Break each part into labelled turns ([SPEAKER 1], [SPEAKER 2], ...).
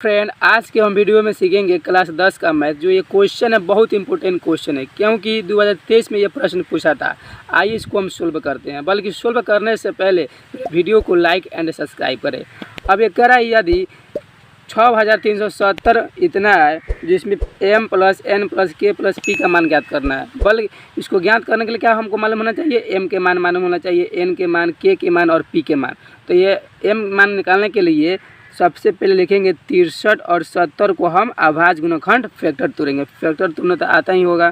[SPEAKER 1] Friend, आज के हम वीडियो में सीखेंगे क्लास 10 का मैथ। जो ये क्वेश्चन है बहुत इंपॉर्टेंट क्वेश्चन है, क्योंकि 2023 में ये प्रश्न पूछा था। आइए इसको हम सोल्व करते हैं। बल्कि सोल्व करने से पहले वीडियो को लाइक एंड सब्सक्राइब करें। अब ये कह रहा है यदि 6370 इतना है, जिसमें m plus n plus k plus p का मान ज्ञात करना है। बल्कि इसको ज्ञात करने के लिए क्या हमको मालूम होना चाहिए? m के मान मालूम होना चाहिए, n के मान, k के मान और p के मान। तो ये m मान निकालने के लिए सबसे पहले लिखेंगे 63 और 70 को हम अभाज्य गुणनखंड फैक्टर तोड़ेंगे। फैक्टर तोड़ना तो आता ही होगा।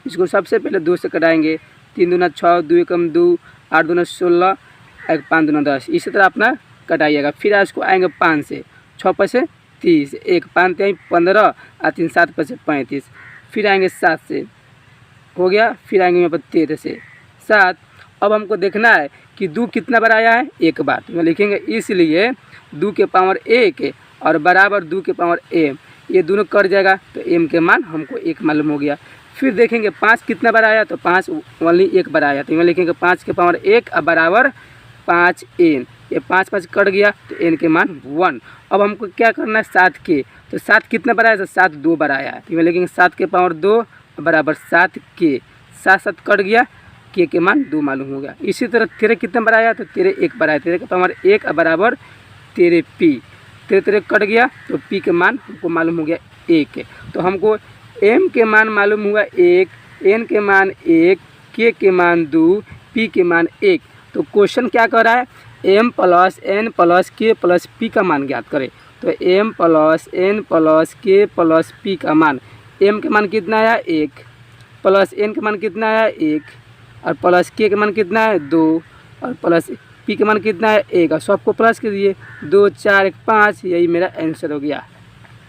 [SPEAKER 1] इसको सबसे पहले 2 से कटाएंगे। 3 दूना 6, 2 एकम 2, 8 दूना 16, 5 दूना 10। इसी तरह अपना कटाइएगा। फिर इसको आएंगे 5 से, 6 पैसे 30, 1 5 3 15 और 3 7 पैसे 35। फिर आएंगे 7 से, हो गया। फिर आएंगे यहाँ पर 13 से 7। अब हमको देखना है कि 2 कितना बार आया है? एक बार। तो लिखेंगे इसलिए 2 के पावर 1 और बराबर 2 के पावर m, ये दोनों कट जाएगा तो m के मान हमको 1 मालूम हो गया। फिर देखेंगे 5 कितना बार आया? तो 5 ओनली एक बार आया। तो यहाँ लिखेंगे 5 के पावर 1 और बराबर 5n। ये 5 5 कट गया तो n के मान 1। अब हमको क्या करना है? 7 के। तो 7 कितना बार आया? तो 7 2 बार आया है। तो यहाँ लिखेंगे 7 के पावर 2 बराबर 7 के। 7 7 कट गया, के मान 2 मालूम हो गया। इसी तरह 13 कितना बार आया? तो 13 एक बार आया। 13 के पावर 1 बराबर 13 p। 13 कट गया तो p के मान हमको मालूम हो गया 1। तो हमको m के मान मालूम हुआ 1, n के मान 1, k के मान 2, p के मान 1। तो क्वेश्चन क्या कर रहा है? m plus n plus k plus p का मान ज्ञात करें। तो m plus n plus k plus p का मान, m के मान कितना आया? 1, प्लस n के मान कितना आया? 1, और प्लस k के मान कितना है? 2, और प्लस p के मान कितना है? 1। और सबको प्लस कीजिए, 2 4 1 5। यही मेरा आंसर हो गया।